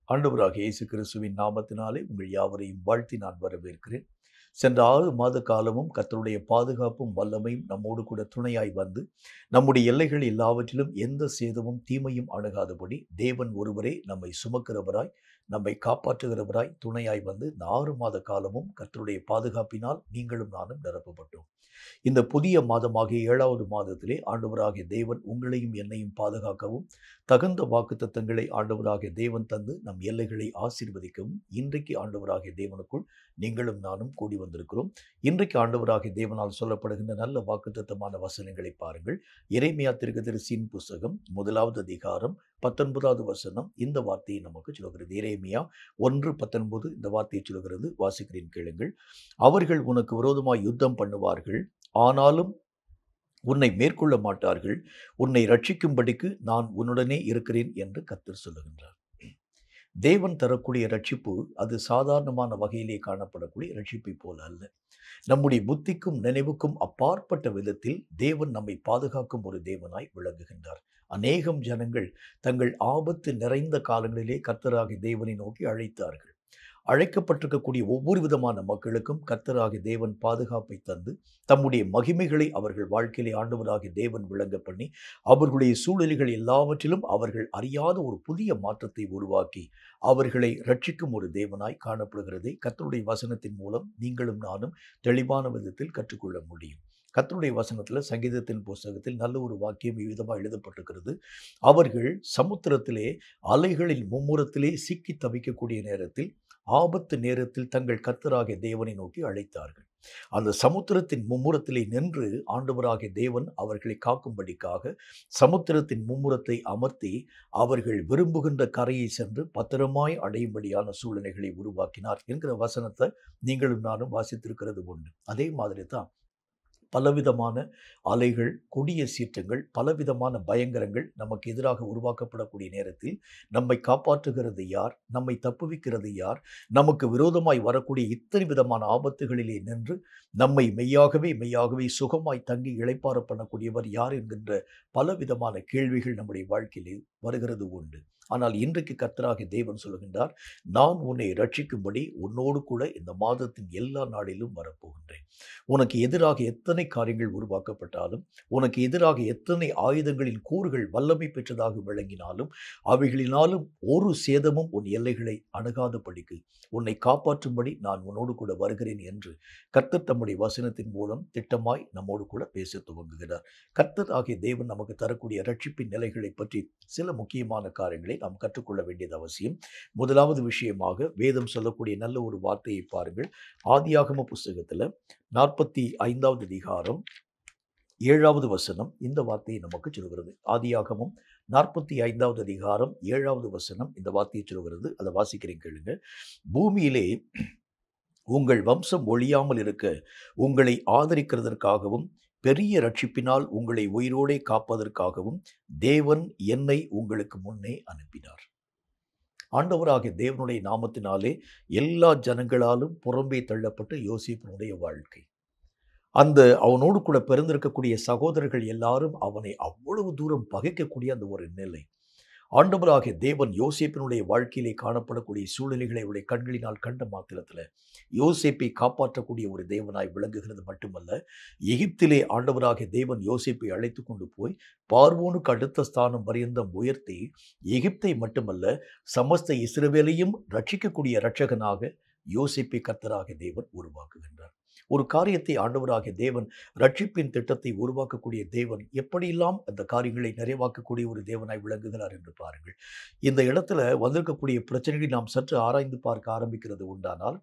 ஆண்டவராகிய இயேசு கிறிஸ்துவின் நாமத்தினாலே உங்கள் யாவரையும் வாழ்த்தி நான் வரவேற்கிறேன். சென்ற 6 மாத காலமும் கர்த்தருடைய பாதுகாப்பும் வல்லமையும் நம்மோடு கூட துணையாய் வந்து, நம்முடைய எல்லைகள் எல்லாவற்றிலும் எந்த சேதமும் தீமையும் அணுகாதபடி தேவன் ஒருவரே நம்மை சுமக்கிறவராய், நம்மை காப்பாற்றுகிறவராய், துணையாய் வந்து இந்த 6 மாத காலமும் கர்த்தருடைய பாதுகாப்பினால் நீங்களும் நானும் நிரப்பப்பட்டோம். இந்த புதிய மாதமாகிய 7வது மாதத்திலே ஆண்டவராகிய தேவன் உங்களையும் என்னையும் பாதுகாக்கவும், தகுந்த வாக்குத்தத்தங்களை ஆண்டவராகிய தேவன் தந்து நம் எல்லைகளை ஆசீர்வதிக்கவும் இன்றைக்கு ஆண்டவராகிய தேவனுக்குள் நீங்களும் நானும் கூடி வந்திருக்கிறோம். இன்றைக்கு ஆண்டவராகிய தேவனால் சொல்லப்படுகின்ற நல்ல வாக்குத்தத்தமான வசனங்களை பாருங்கள். எரேமியா தீர்க்கதரிசியின் புஸ்தகம் 1வது அதிகாரம் 19வது வசனம் இந்த வார்த்தையை நமக்கு சொல்கிறது. எரேமியா 1:19 இந்த வார்த்தையை சொல்கிறது. வாசிக்கிறேன், கேளுங்கள். அவர்கள் உனக்கு விரோதமாய் யுத்தம் பண்ணுவார்கள், ஆனாலும் உன்னை மேற்கொள்ள மாட்டார்கள். உன்னை ரட்சிக்கும்படிக்கு நான் உன்னுடனே இருக்கிறேன் என்று கர்த்தர் சொல்லுகின்றார். தேவன் தரக்கூடிய ரட்சிப்பு அது சாதாரணமான வகையிலே காணப்படக்கூடிய ரட்சிப்பை போல அல்ல. நம்முடைய புத்திக்கும் நினைவுக்கும் அப்பாற்பட்ட விதத்தில் தேவன் நம்மை பாதுகாக்கும் ஒரு தேவனாய் விளங்குகின்றார். அநேகம் ஜனங்கள் தங்கள் ஆபத்து நிறைந்த காலங்களிலே கர்த்தராகிய தேவனை நோக்கி அழைத்தார்கள். அழைக்கப்பட்டிருக்கக்கூடிய ஒவ்வொரு விதமான மக்களுக்கும் கர்த்தராகிய தேவன் பாதுகாப்பை தந்து, தம்முடைய மகிமைகளை அவர்கள் வாழ்க்கையிலே ஆண்டவராகிய தேவன் விளங்க பண்ணி, அவர்களுடைய சூழ்நிலைகள் எல்லாவற்றிலும் அவர்கள் அறியாத ஒரு புதிய மாற்றத்தை உருவாக்கி அவர்களை ரட்சிக்கும் ஒரு தேவனாய் காணப்படுகிறதை கர்த்தருடைய வசனத்தின் மூலம் நீங்களும் நானும் தெளிவான விதத்தில் கற்றுக்கொள்ள முடியும். கர்த்தருடைய வசனத்தில் சங்கீதத்தின் புஸ்தகத்தில் நல்ல ஒரு வாக்கியம் இவ்விதமாக எழுதப்பட்டிருக்கிறது. அவர்கள் சமுத்திரத்திலே அலைகளின் மும்முரத்திலே சிக்கி தவிக்கக்கூடிய நேரத்தில், ஆபத்து நேரத்தில் தங்கள் கர்த்தராகிய தேவனை நோக்கி அழைத்தார்கள். அந்த சமுத்திரத்தின் மும்முரத்திலே நின்று ஆண்டவராகிய தேவன் அவர்களை காக்கும்படிக்காக சமுத்திரத்தின் மும்முரத்தை அமர்த்தி அவர்கள் விரும்புகின்ற கரையை சென்று பத்திரமாய் அடையும்படியான சூழ்நிலைகளை உருவாக்கினார் என்கிற வசனத்தை நீங்களும் நானும் வாசித்திருக்கிறது உண்டு. அதே மாதிரி தான் பலவிதமான அலைகள், கொடிய சீற்றங்கள், பலவிதமான பயங்கரங்கள் நமக்கு எதிராக உருவாக்கப்படக்கூடிய நேரத்தில் நம்மை காப்பாற்றுகிறது யார்? நம்மை தப்புவிக்கிறது யார்? நமக்கு விரோதமாய் வரக்கூடிய இத்தனை விதமான ஆபத்துகளிலே நின்று நம்மை மெய்யாகவே சுகமாய் தங்கி இளைப்பாற பண்ணக்கூடியவர் யார் என்கின்ற பலவிதமான கேள்விகள் நம்முடைய வாழ்க்கையிலே வருகிறது உண்டு. ஆனால் இன்றைக்கு கர்த்தராகிய தேவன் சொல்லுகின்றார், நான் உன்னை ரட்சிக்கும்படி உன்னோடு கூட இந்த மாதத்தின் எல்லா நாளிலும் வரப்போகின்றேன். உனக்கு எதிராக எத்தனை காரியங்கள் உருவாக்கப்பட்டாலும், உனக்கு எதிராக எத்தனை ஆயுதங்களின் கூறுகள் வல்லமை பெற்றதாக விளங்கினாலும், அவைகளினாலும் ஒரு சேதமும் உன் எல்லைகளை அணுகாதபடிக்கு உன்னை காப்பாற்றும்படி நான் உன்னோடு கூட வருகிறேன் என்று கர்த்தர் தம்முடைய வசனத்தின் மூலம் திட்டமாய் நம்மோடு கூட பேச துவங்குகிறார். கர்த்தர் ஆகிய தேவன் நமக்கு தரக்கூடிய ரட்சிப்பின் நிலைகளை பற்றி சில முக்கியமான காரியங்களை நாம் கற்றுக்கொள்ள வேண்டியது அவசியம். முதலாவது விஷயமாக வேதம் சொல்லக்கூடிய நல்ல ஒரு வார்த்தையை பாருங்கள். ஆதியாகம புஸ்தகத்தில் 45வது அதிகாரம் 7வது வசனம் இந்த வார்த்தையை நமக்கு சொல்கிறது. ஆதியாகமம் 45வது அதிகாரம் 7வது வசனம் இந்த வார்த்தையை சொல்கிறது. அதை வாசிக்கிறேன், கேளுங்க. பூமியிலே உங்கள் வம்சம் ஒழியாமல் இருக்க உங்களை ஆதரிக்கிறதற்காகவும் பெரிய ரட்சிப்பினால் உங்களை உயிரோடே காப்பதற்காகவும் தேவன் என்னை உங்களுக்கு முன்னே அனுப்பினார். ஆண்டவராகிய தேவனுடைய நாமத்தினாலே எல்லா ஜனங்களாலும் புறம்பே தள்ளப்பட்ட யோசேப்பினுடைய வாழ்க்கை, அந்த அவனோடு கூட பிறந்திருக்கக்கூடிய சகோதரர்கள் எல்லாரும் அவனை அவ்வளவு தூரம் பகைக்கக்கூடிய அந்த ஒரு நிலை, ஆண்டவராகிய தேவன் யோசேப்பினுடைய வாழ்க்கையிலே காணப்படக்கூடிய சூழ்நிலைகளை அவருடைய கண்களினால் கண்ட மாத்திரத்தில் யோசேப்பை காப்பாற்றக்கூடிய ஒரு தேவனாய் விளங்குகிறது மட்டுமல்ல, எகிப்திலே ஆண்டவராகிய தேவன் யோசேப்பை அழைத்து கொண்டு போய் பார்வோனுக்கு அடுத்த ஸ்தானம் பரியந்தம் உயர்த்தி எகிப்தை மட்டுமல்ல சமஸ்த இஸ்ரவேலையும் ரட்சிக்கக்கூடிய இரட்சகனாக யோசேப்பை கர்த்தராகிய தேவன் உருவாக்குகின்றார். ஒரு காரியத்தை ஆண்டவராகிய தேவன், ரட்சிப்பின் திட்டத்தை உருவாக்கக்கூடிய தேவன் எப்படியெல்லாம் அந்த காரியங்களை நிறைவாக்கக்கூடிய ஒரு தேவனாய் விளங்குகிறார் என்று பாருங்கள். இந்த இடத்துல வந்திருக்கக்கூடிய பிரச்சனைகளை நாம் சற்று ஆராய்ந்து பார்க்க ஆரம்பிக்கிறது உண்டானால்,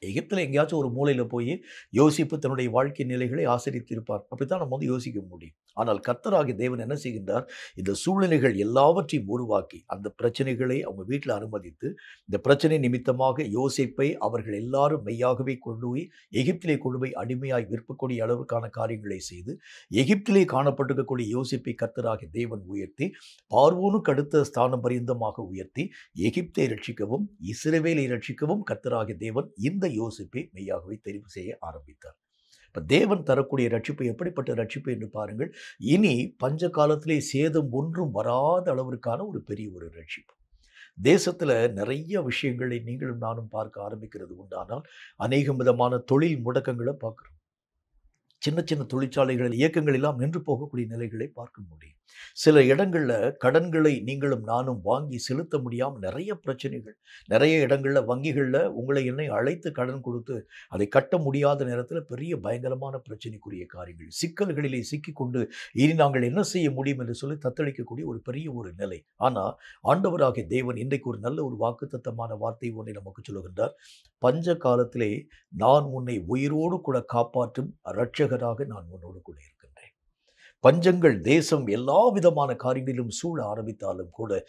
எகிப்தில் எங்கேயாச்சும் ஒரு மூலையில் போய் யோசிப்பு தன்னுடைய வாழ்க்கை நிலைகளை ஆசிரித்திருப்பார். அப்படித்தான் நம்ம யோசிக்க முடியும். ஆனால் கர்த்தராகிய தேவன் என்ன செய்கின்றார்? இந்த சூழ்நிலைகள் எல்லாவற்றையும் உருவாக்கி அந்த பிரச்சனைகளை அவங்க வீட்டில் அனுமதித்து, இந்த பிரச்சனை நிமித்தமாக யோசேப்பை அவர்கள் எல்லாரும் மெய்யாகவே கொண்டு போய் எகிப்திலே கொண்டு போய் அடிமையாய் விற்கக்கூடிய அளவுக்கான காரியங்களை செய்து, எகிப்திலே காணப்பட்டிருக்கக்கூடிய யோசேப்பை கர்த்தராகிய தேவன் உயர்த்தி பார்வோனுக்கு அடுத்த ஸ்தானம் பரியந்தமாக உயர்த்தி எகிப்தை ரட்சிக்கவும் இஸ்ரவேலை ரட்சிக்கவும் கர்த்தராகிய தேவன் இந்த யோசேப்பை மெய்யாகவே தெரிவு செய்ய ஆரம்பித்தார். இப்போ தேவன் தரக்கூடிய ரட்சிப்பு எப்படிப்பட்ட ரட்சிப்பு என்று பாருங்கள். இனி பஞ்ச காலத்திலே சேதம் ஒன்றும் வராத அளவிற்கான ஒரு பெரிய ஒரு ரட்சிப்பு. தேசத்துல நிறைய விஷயங்களை நீங்களும் நானும் பார்க்க ஆரம்பிக்கிறது உண்டானால் அநேகம் விதமான தொழில் முடக்கங்களை பார்க்கிறோம். சின்ன சின்ன தொழிற்சாலைகள் இயக்கங்கள் எல்லாம் நின்று போகக்கூடிய நிலைகளை பார்க்க முடியும். சில இடங்கள்ல கடன்களை நீங்களும் நானும் வாங்கி செலுத்த முடியாம நிறைய பிரச்சனைகள். நிறைய இடங்கள்ல வங்கிகள்ல உங்களை என்னை அழைத்து கடன் கொடுத்து அதை கட்ட முடியாத நேரத்துல பெரிய பயங்கரமான பிரச்சனைக்குரிய காரியங்கள். சிக்கல்களிலே சிக்கிக்கொண்டு இனி நாங்கள் என்ன செய்ய முடியும் என்று சொல்லி தத்தளிக்கக்கூடிய ஒரு பெரிய ஒரு நிலை. ஆனா ஆண்டவராகிய தேவன் இன்றைக்கு ஒரு நல்ல ஒரு வாக்குத்தத்தமான வார்த்தை ஒன்றை நமக்கு சொல்லுகின்றார். பஞ்ச காலத்திலே நான் உன்னை உயிரோடு கூட காப்பாற்றும் இரட்சகராக நான் உன்னோடு கூட இருக்கின்றேன். பஞ்சங்கள் தேசம் எல்லா விதமான காரியங்களிலும் சூழ ஆரம்பித்தாலும் கூட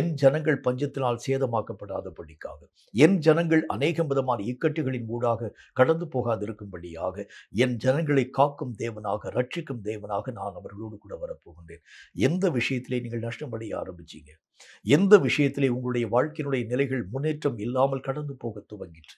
என் ஜனங்கள் பஞ்சத்தினால் சேதமாக்கப்படாதபடிக்காக, என் ஜனங்கள் அநேகம் விதமான இக்கட்டுகளின் ஊடாக கடந்து போகாதிருக்கும்படியாக, என் ஜனங்களை காக்கும் தேவனாக, ரட்சிக்கும் தேவனாக நான் அவர்களோடு கூட வரப்போகின்றேன். எந்த விஷயத்திலே நீங்கள் நஷ்டமடைய ஆரம்பிச்சீங்க, எந்த விஷயத்திலே உங்களுடைய வாழ்க்கையினுடைய நிலைகள் முன்னேற்றம் இல்லாமல் கடந்து போக துவங்கிற்று,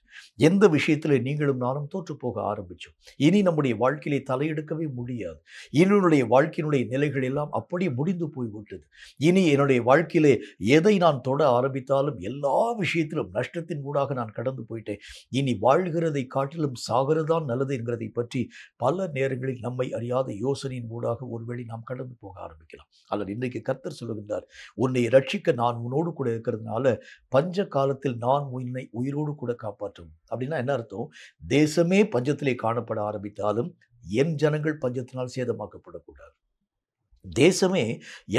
எந்த விஷயத்திலே நீங்களும் நானும் தோற்று போக ஆரம்பிச்சோம், இனி நம்முடைய வாழ்க்கையிலே தலையெடுக்கவே முடியாது, என்னுடைய வாழ்க்கையினுடைய நிலைகள் எல்லாம் அப்படியே முடிந்து போய்விட்டது, இனி என்னுடைய வாழ்க்கையிலே எதை நான் தொட ஆரம்பித்தாலும் எல்லா விஷயத்திலும் நஷ்டத்தின் ஊடாக நான் கடந்து போயிட்டேன், இனி வாழ்கிறதை காட்டிலும் சாகிறதான் நல்லது என்கிறதை பற்றி பல நேரங்களில் நம்மை அறியாத யோசனையின் ஊடாக ஒருவேளை நாம் கடந்து போக ஆரம்பிக்கலாம். அல்லது இன்றைக்கு கர்த்தர் சொல்லுகின்றார், உன்னை ரட்சிக்க நான் உன்னோடு கூட இருக்கிறதுனால பஞ்ச காலத்தில் நான் உன்னை உயிரோடு கூட காப்பாற்றும். அப்படின்னா என்ன அர்த்தம்? தேசமே பஞ்சத்திலே காணப்பட ஆரம்பித்தாலும் என் ஜனங்கள் பஞ்சத்தினால் சேதமாக்கப்படக்கூடாது. தேசமே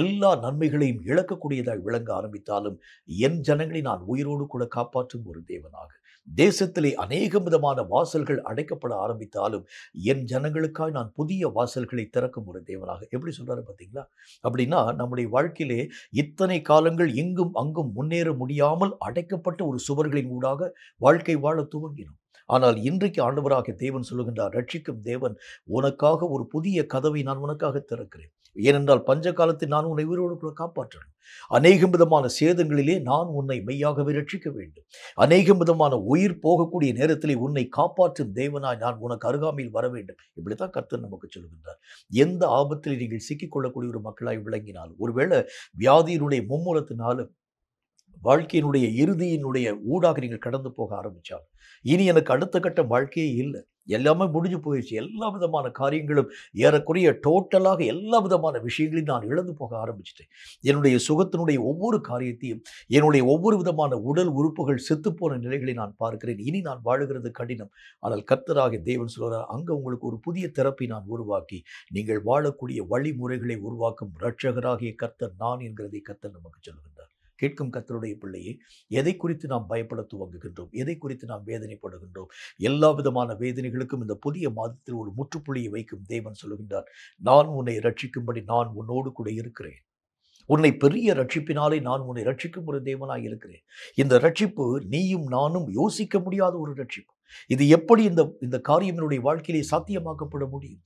எல்லா நன்மைகளையும் இழக்கக்கூடியதாக விளங்க ஆரம்பித்தாலும் என் ஜனங்களை நான் உயிரோடு கூட காப்பாற்றும் ஒரு தேவனாக, தேசத்திலே அநேக விதமான வாசல்கள் அடைக்கப்பட ஆரம்பித்தாலும் என் ஜனங்களுக்காய் நான் புதிய வாசல்களை திறக்கும் ஒரு தேவனாக. எப்படி சொல்றாரு பார்த்தீங்களா? அப்படின்னா நம்முடைய வாழ்க்கையிலே இத்தனை காலங்கள் இங்கும் அங்கும் முன்னேற முடியாமல் அடைக்கப்பட்ட ஒரு சுவர்களின் ஊடாக வாழ்க்கை வாழ துவங்கினோம். ஆனால் இன்றைக்கு ஆண்டவராகிய தேவன் சொல்லுகின்றார், ரட்சிக்கும் தேவன், உனக்காக ஒரு புதிய கதவை நான் உனக்காக திறக்கிறேன். ஏனென்றால் பஞ்ச காலத்தில் நான் உன்னை உயிரோடு கூட காப்பாற்றணும். அநேகம் விதமான சேதங்களிலே நான் உன்னை மெய்யாகவே ரட்சிக்க வேண்டும். அநேகம் விதமான உயிர் போகக்கூடிய நேரத்திலே உன்னை காப்பாற்றும் தேவனாய் நான் உனக்கு அருகாமையில் வர வேண்டும். இப்படித்தான் கர்த்தர் நமக்கு சொல்லுகின்றார். எந்த ஆபத்தில் நீங்கள் சிக்கிக்கொள்ளக்கூடிய ஒரு மக்களாய் விளங்கினால், ஒருவேளை வியாதியினுடைய மும்மூலத்தினாலும் வாழ்க்கையினுடைய இறுதியினுடைய ஊடாக நீங்கள் கடந்து போக ஆரம்பித்தால், இனி எனக்கு அடுத்த கட்ட வாழ்க்கையே இல்லை, எல்லாமே முடிஞ்சு போயிடுச்சு, எல்லா விதமான காரியங்களும் ஏறக்குறைய டோட்டலாக எல்லா விதமான விஷயங்களையும் நான் இழந்து போக ஆரம்பிச்சிட்டேன், என்னுடைய சுகத்தினுடைய ஒவ்வொரு காரியத்தையும், என்னுடைய ஒவ்வொரு விதமான உடல் உறுப்புகள் செத்துப்போன நிலைகளை நான் பார்க்கிறேன், இனி நான் வாழுகிறது கடினம். ஆனால் கர்த்தராகிய தேவன் சொல்கிறார், அங்கே உங்களுக்கு ஒரு புதிய தெரப்பி நான் உருவாக்கி நீங்கள் வாழக்கூடிய வழிமுறைகளை உருவாக்கும் இரட்சகராகிய கர்த்தர் நான் என்கிறதை கர்த்தர் நமக்கு சொல்கின்றார். கேட்கும் கர்த்தருடைய பிள்ளையை, எதை குறித்து நாம் பயப்பட துவங்குகின்றோம், எதை குறித்து நாம் வேதனைப்படுகின்றோம்? எல்லா விதமான வேதனைகளுக்கும் இந்த புதிய மாதத்தில் ஒரு முற்றுப்புள்ளியை வைக்கும் தேவன் சொல்லுகின்றார், நான் உன்னை ரட்சிக்கும்படி நான் உன்னோடு கூட இருக்கிறேன். உன்னை பெரிய ரட்சிப்பினாலே நான் உன்னை ரட்சிக்கும் ஒரு தேவனாய் இருக்கிறேன். இந்த ரட்சிப்பு நீயும் நானும் யோசிக்க முடியாத ஒரு ரட்சிப்பு. இது எப்படி இந்த காரியம் என்னுடைய வாழ்க்கையிலே சாத்தியமாக்கப்பட முடியும்,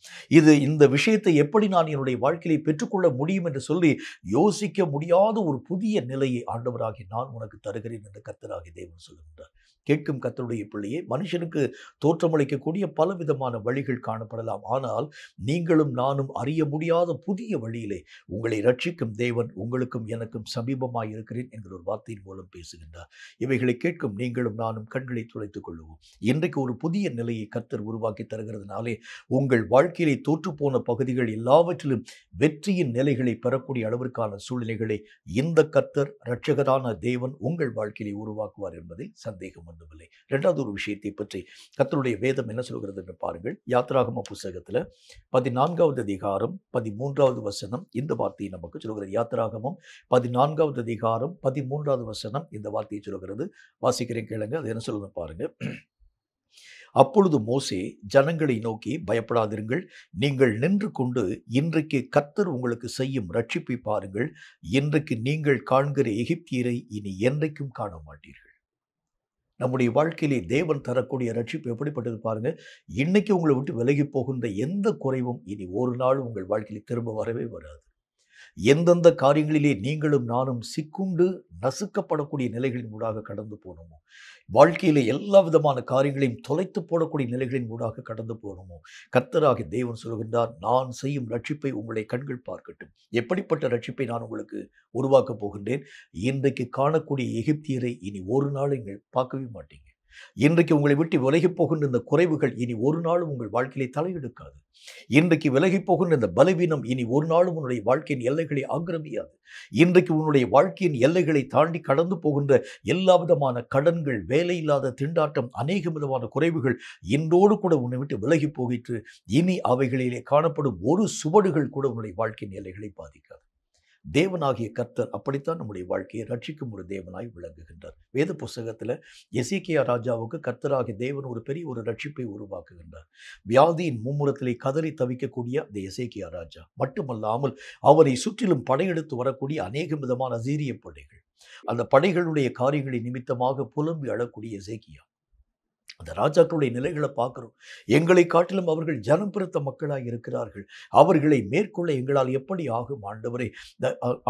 இந்த விஷயத்தை எப்படி நான் என்னுடைய வாழ்க்கையிலே பெற்றுக்கொள்ள முடியும் என்று சொல்லி யோசிக்க முடியாத ஒரு புதிய நிலையை ஆண்டவராகி நான் உனக்கு தருகிறேன் என்று கர்த்தராகி தேவன் சொல்லுகின்றார். கேட்கும் கர்த்தருடைய பிள்ளையே, மனுஷனுக்கு தோற்றமளிக்கக்கூடிய பலவிதமான வழிகள் காணப்படலாம். ஆனால் நீங்களும் நானும் அறிய முடியாத புதிய வழியிலே உங்களை ரட்சிக்கும் தேவன் உங்களுக்கும் எனக்கும் சமீபமாய் இருக்கிறேன் என்கிற ஒரு வார்த்தையின் மூலம் பேசுகின்றார். இவைகளை கேட்கும் நீங்களும் நானும் கண்களை துடைத்துக் கொள்வோம். இன்றைக்கு ஒரு புதிய நிலையை கர்த்தர் உருவாக்கி தருகிறதுனாலே உங்கள் வாழ்க்கையிலே தோற்றுப்போன பகுதிகள் எல்லாவற்றிலும் வெற்றியின் நிலைகளை பெறக்கூடிய அளவிற்கான சூழ்நிலைகளை இந்த கர்த்தர் இரட்சகரான தேவன் உங்கள் வாழ்க்கையிலே உருவாக்குவார் என்பதில் சந்தேகம் ஒன்றுமில்லை. இரண்டாவது ஒரு விஷயத்தை பற்றி கர்த்தருடைய வேதம் என்ன சொல்கிறது என்று பாருங்கள். யாத்திராகம புஸ்தகத்தில் 14வது அதிகாரம் 13வது வசனம் இந்த வார்த்தையை நமக்கு சொல்கிறது. யாத்திராகமம் 14வது அதிகாரம் 13வது வசனம் இந்த வார்த்தையை சொல்கிறது. வாசிக்கிறேன், கேளுங்க. அது என்ன சொல்லுங்க பாருங்க. அப்பொழுது மோசே ஜனங்களை நோக்கி, பயப்படாதிருங்கள், நீங்கள் நின்று கொண்டு இன்றைக்கு கர்த்தர் உங்களுக்கு செய்யும் ரட்சிப்பை பாருங்கள். இன்றைக்கு நீங்கள் காண்கிற எகிப்தியரை இனி என்றைக்கும் காண மாட்டீர்கள். நம்முடைய வாழ்க்கையிலே தேவன் தரக்கூடிய ரட்சிப்பு எப்படிப்பட்டது பாருங்க. இன்னைக்கு உங்களை விட்டு விலகி போகின்ற எந்த குறைவும் இனி ஒரு நாள் உங்கள் வாழ்க்கையிலே திரும்ப வரவே வராது. எந்தெந்த காரியங்களிலே நீங்களும் நானும் சிக்குண்டு நசுக்கப்படக்கூடிய நிலைகளின் ஊடாக கடந்து போகணுமோ, வாழ்க்கையில எல்லா விதமான காரியங்களையும் தொலைத்து போடக்கூடிய நிலைகளின் ஊடாக கடந்து போகணுமோ, கர்த்தராகிய தேவன் சொல்கின்றார், நான் செய்யும் ரட்சிப்பை உங்களுடைய கண்கள் பார்க்கட்டும். எப்படிப்பட்ட ரட்சிப்பை நான் உங்களுக்கு உருவாக்கப் போகின்றேன். இன்றைக்கு காணக்கூடிய எகிப்தியரை இனி ஒரு நாள் நீங்கள் பார்க்கவே மாட்டீங்க. இன்றைக்கு உங்களை விட்டு விலகிப் போகின்ற இந்த குறைவுகள் இனி ஒரு நாளும் உங்கள் வாழ்க்கையிலே தலையெடுக்காது. இன்றைக்கு விலகிப் போகின்ற இந்த பலவீனம் இனி ஒரு நாளும் உன்னுடைய வாழ்க்கையின் எல்லைகளை ஆக்கிரமியாது. இன்றைக்கு உன்னுடைய வாழ்க்கையின் எல்லைகளை தாண்டி கடந்து போகின்ற எல்லா விதமான கடன்கள், வேலையில்லாத திண்டாட்டம், அநேக விதமான குறைவுகள் இன்றோடு கூட உன்னை விட்டு விலகிப் போகிட்டு இனி அவைகளிலே காணப்படும் ஒரு சுவடுகள் கூட உன்னுடைய வாழ்க்கையின் எல்லைகளை பாதிக்காது. தேவனாகிய கர்த்தர் அப்படித்தான் நம்முடைய வாழ்க்கையை ரட்சிக்கும் ஒரு தேவனாய் விளங்குகின்றார். வேத புஸ்தகத்தில் எசேக்கியா ராஜாவுக்கு கர்த்தராகிய தேவன் ஒரு பெரிய ஒரு ரட்சிப்பை உருவாக்குகின்றார். வியாதியின் மும்முரத்திலே கதறி தவிக்கக்கூடிய அந்த எசேக்கியா ராஜா மட்டுமல்லாமல் அவரை சுற்றிலும் படையெடுத்து வரக்கூடிய அநேக விதமான அசீரிய படைகள், அந்த படைகளுடைய காரியங்களை நிமித்தமாக புலம்பி அழக்கூடிய எசேக்கியா, அந்த ராஜாக்களுடைய நிலைகளை பார்க்கிறோம். எங்களை காட்டிலும் அவர்கள் ஜனம் பெருத்த மக்களாய் இருக்கிறார்கள். அவர்களை மேற்கொள்ள எங்களால் எப்படி ஆகும் ஆண்டவரே?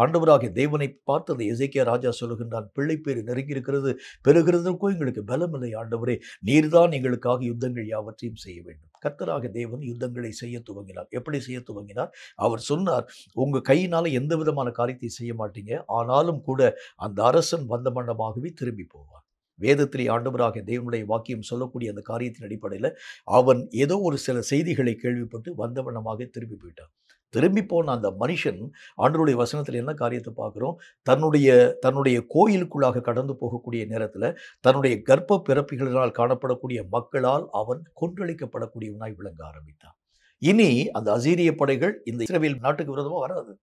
ஆண்டவராகிய தேவனை பார்த்து அந்த எசேக்கியா ராஜா சொல்லுகின்றான், பிள்ளை பேறு நெருங்கி இருக்கிறது, பெறுகிறதற்கோ எங்களுக்கு பலமில்லை ஆண்டவரே, நீர்தான் எங்களுக்காக யுத்தங்கள் யாவற்றையும் செய்ய வேண்டும். கர்த்தராகிய தேவன் யுத்தங்களை செய்ய துவங்கினார். எப்படி செய்ய துவங்கினார்? அவர் சொன்னார், உங்க கையினால எந்த விதமான காரியத்தை செய்ய மாட்டீங்க, ஆனாலும் கூட அந்த அரசன் வந்த மண்டமாகவே திரும்பி போவார். வேதத்திலே ஆண்டவராகிய தேவனுடைய வாக்கியம் சொல்லக்கூடிய அந்த காரியத்தின் அடிப்படையில் அவன் ஏதோ ஒரு சில செய்திகளை கேள்விப்பட்டு வந்தவண்ணமாக திரும்பி போயிட்டான். திரும்பி போன அந்த மனுஷன் ஆண்டவருடைய வசனத்தில் என்ன காரியத்தை பார்க்குறோம்? தன்னுடைய கோயிலுக்குள்ளாக கடந்து போகக்கூடிய நேரத்தில் தன்னுடைய கர்ப்ப பிறப்பிகளினால் காணப்படக்கூடிய மக்களால் அவன் கொன்றளிக்கப்படக்கூடியவனாய் விளங்க ஆரம்பித்தான். இனி அந்த அசீரிய படைகள் இந்த இஸ்ரவேல் நாட்டுக்கு விரோதமாக வராது.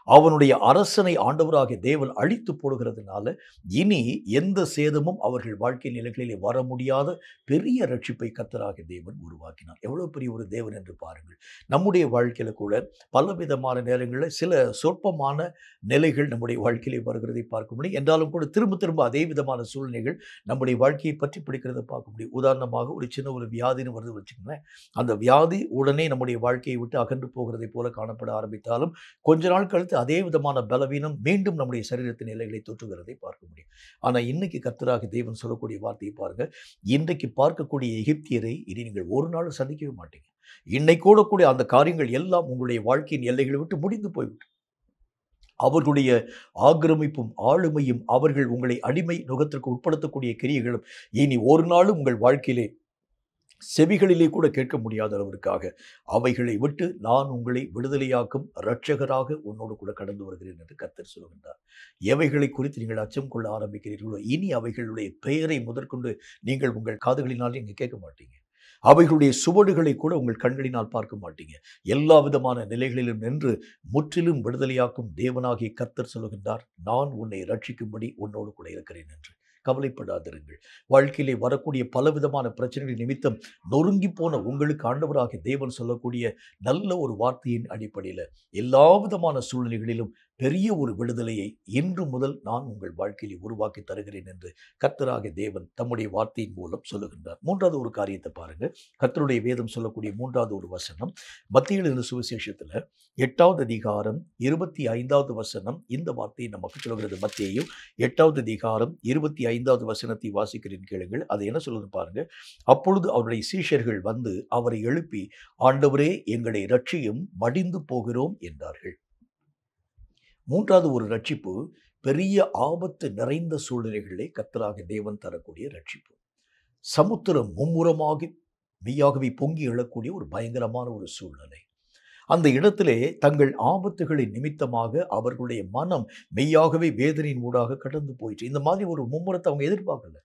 அவனுடைய அரசனை ஆண்டவராகிய தேவன் அழித்து போடுகிறதுனால இனி எந்த சேதமும் அவர்கள் வாழ்க்கை நிலைகளிலே வர முடியாத பெரிய ரட்சிப்பை கர்த்தராகிய தேவன் உருவாக்கினார். எவ்வளவு பெரிய ஒரு தேவன் என்று பாருங்கள். நம்முடைய வாழ்க்கையில கூட பலவிதமான நேரங்களில் சில சொற்பமான நிலைகள் நம்முடைய வாழ்க்கையிலே வருகிறதை பார்க்க முடியும். என்றாலும் கூட திரும்ப திரும்ப அதே விதமான சூழ்நிலைகள் நம்முடைய வாழ்க்கையை பற்றி பிடிக்கிறத பார்க்க முடியும். உதாரணமாக ஒரு சின்ன ஒரு வியாதின்னு வருது வச்சுக்கோங்களேன். அந்த வியாதி உடனே நம்முடைய வாழ்க்கையை விட்டு அகன்று போகிறதை போல காணப்பட ஆரம்பித்தாலும் கொஞ்ச நாள் கழித்து அதே விதமான பலவீனம் மீண்டும் நம்முடைய சரீரத்தின் நிலைகளை தொற்றுகிறதை பார்க்க முடியும். ஆனால் இன்னைக்கு கர்த்தராகிய தேவன் சொல்லக்கூடிய வார்த்தையை பாருங்க, இன்றைக்கு பார்க்கக்கூடிய எகிப்தியரை இனி நீங்கள் ஒரு நாள் சந்திக்கவே மாட்டீங்க. இன்னைக்கு கூடக்கூடிய அந்த காரியங்கள் எல்லாம் உங்களுடைய வாழ்க்கையின் எல்லைகளை விட்டு முடிந்து போய்விடும். அவர்களுடைய ஆக்கிரமிப்பும் ஆளுமையும் அவர்கள் உங்களை அடிமை நுகத்திற்கு உட்படுத்தக்கூடிய கிரியைகளும் இனி ஒரு நாளும் உங்கள் வாழ்க்கையிலே செவிகளிலே கூட கேட்க முடியாத அளவிற்காக அவைகளை விட்டு நான் உங்களை விடுதலையாக்கும் இரட்சகராக உன்னோடு கூட கடந்து வருகிறேன் என்று கர்த்தர் சொல்கின்றார். எவைகளை குறித்து நீங்கள் அச்சம் கொள்ள ஆரம்பிக்கிறீர்களோ இனி அவைகளுடைய பெயரை முதற்கொண்டு நீங்கள் உங்கள் காதுகளினால் நீங்கள் கேட்க மாட்டீங்க. அவைகளுடைய சுவடுகளை கூட உங்கள் கண்களினால் பார்க்க மாட்டீங்க. எல்லா விதமான நிலைகளிலும் நின்று முற்றிலும் விடுதலையாக்கும் தேவனாகிய கர்த்தர் சொல்கின்றார், நான் உன்னை ரட்சிக்கும்படி உன்னோடு கூட இருக்கிறேன் என்று. கவலைப்படாதிருங்கள். வாழ்க்கையிலே வரக்கூடிய பலவிதமான பிரச்சனைகள் நிமித்தம் நொறுங்கி போன உங்களுக்கு ஆண்டவராகிய தேவன் சொல்லக்கூடிய நல்ல ஒரு வார்த்தையின் அடிப்படையில் எல்லா விதமான சூழ்நிலைகளிலும் பெரிய ஒரு விடுதலையை இன்று முதல் நான் உங்கள் வாழ்க்கையில் உருவாக்கி தருகிறேன் என்று கர்த்தராகிய தேவன் தம்முடைய வார்த்தையின் மூலம் சொல்லுகின்றார். மூன்றாவது ஒரு காரியத்தை பாருங்க. கர்த்தருடைய வேதம் சொல்லக்கூடிய மூன்றாவது ஒரு வசனம் மத்தேயு எழுதின சுவிசேஷத்தில் 8வது அதிகாரம் 25வது வசனம் இந்த வார்த்தையை நமக்கு சொல்கிறது. மத்தேயு 8வது அதிகாரம் 25வது வசனத்தை வாசிக்கிறேன் கேளுங்கள். அது என்ன சொல்லுது பாருங்க. அப்பொழுது அவருடைய சீஷர்கள் வந்து அவரை எழுப்பி, ஆண்டவரே எங்களை ரட்சியும், மடிந்து போகிறோம் என்றார்கள். மூன்றாவது ஒரு ரட்சிப்பு பெரிய ஆபத்து நிறைந்த சூழ்நிலைகளிலே கர்த்தராகிய தேவன் தரக்கூடிய ரட்சிப்பு. சமுத்திரம் மும்முரமாகி மெய்யாகவே பொங்கி எழக்கூடிய ஒரு பயங்கரமான ஒரு சூழ்நிலை. அந்த இடத்திலே தங்கள் ஆபத்துகளின் நிமித்தமாக அவர்களுடைய மனம் மெய்யாகவே வேதனையின் ஊடாக கடந்து போயிற்று. இந்த மாதிரி ஒரு மும்முரத்தை அவங்க எதிர்பார்க்கல.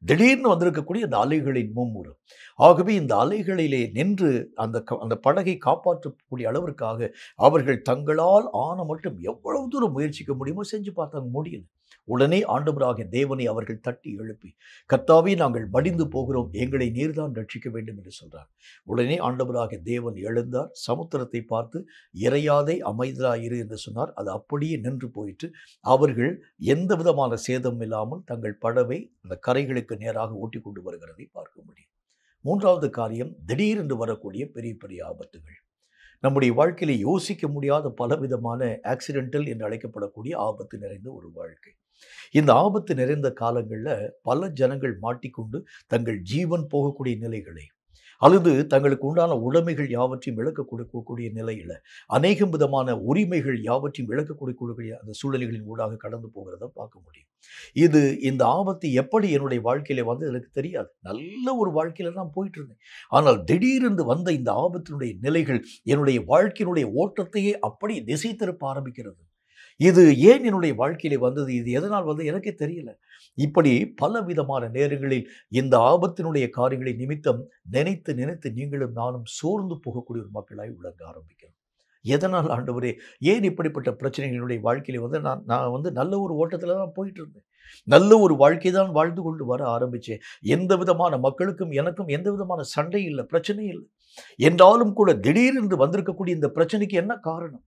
திடீர்னு வந்திருக்கக்கூடிய அந்த அலைகளின் மும்முரம். ஆகவே இந்த அலைகளிலே நின்று அந்த படகை காப்பாற்றக்கூடிய அளவிற்காக அவர்கள் தங்களால் ஆன மட்டும் எவ்வளவு தூரம் முயற்சிக்க முடியுமோ செஞ்சு பார்த்தாங்க, முடியல. உடனே ஆண்டவராகிய தேவனை அவர்கள் தட்டி எழுப்பி, கர்த்தாவே நாங்கள் மடிந்து போகிறோம், எங்களை நீர்தான் ரட்சிக்க வேண்டும் என்று சொல்றார். உடனே ஆண்டவராகிய தேவன் எழுந்தார், சமுத்திரத்தை பார்த்து இறையாதே அமைதலாயிரு என்று சொன்னார். அது அப்படியே நின்று போயிற்று. அவர்கள் எந்த விதமான சேதம் இல்லாமல் தங்கள் படவை அந்த கரைகளுக்கு நேராக ஓட்டி கொண்டு வருகிறதை பார்க்க முடியும். மூன்றாவது காரியம், திடீரென்று வரக்கூடிய பெரிய பெரிய ஆபத்துகள். நம்முடைய வாழ்க்கையில யோசிக்க முடியாத பலவிதமான ஆக்சிடென்டல் என்று அழைக்கப்படக்கூடிய ஆபத்து நிறைந்த ஒரு வாழ்க்கை. இந்த ஆபத்து நிறைந்த காலங்கள்ல பல ஜனங்கள் மாட்டிக்கொண்டு தங்கள் ஜீவன் போகக்கூடிய நிலைகளை அல்லது தங்களுக்கு உண்டான உடைமைகள் யாவற்றையும் இழக்க கொடுக்கக்கூடிய நிலையில அநேகம் விதமான உரிமைகள் யாவற்றையும் இழக்க கொடுக்கக்கூடிய அந்த சூழ்நிலைகளின் ஊடாக கடந்து போகிறத பார்க்க முடியும். இந்த ஆபத்து எப்படி என்னுடைய வாழ்க்கையில வந்து எனக்கு தெரியாது. நல்ல ஒரு வாழ்க்கையில நான் போயிட்டு இருந்தேன். ஆனால் திடீரென்று வந்த இந்த ஆபத்தினுடைய நிலைகள் என்னுடைய வாழ்க்கையினுடைய ஓட்டத்தையே அப்படி திசை திருப்ப ஆரம்பிக்கிறது. இது ஏன் என்னுடைய வாழ்க்கையிலே வந்தது? இது எதனால் வந்து எனக்கே தெரியல. இப்படி பல விதமான நேரங்களில் இந்த ஆபத்தினுடைய காரியங்களை நிமித்தம் நினைத்து நினைத்து நீங்களும் நானும் சோர்ந்து போகக்கூடிய ஒரு மக்களாய் விளங்க ஆரம்பிக்கிறோம். எதனால் ஆண்டவரே, ஏன் இப்படிப்பட்ட பிரச்சனைகளுடைய வாழ்க்கையில வந்து நான் வந்து நல்ல ஒரு ஓட்டத்துல தான் போயிட்டு இருந்தேன். நல்ல ஒரு வாழ்க்கை தான் வாழ்ந்து கொண்டு வர ஆரம்பிச்சேன். எந்த விதமான மக்களுக்கும் எனக்கும் எந்த விதமான சண்டை இல்லை, பிரச்சனை இல்லை. என்றாலும் கூட திடீரென்று வந்திருக்கக்கூடிய இந்த பிரச்சனைக்கு என்ன காரணம்?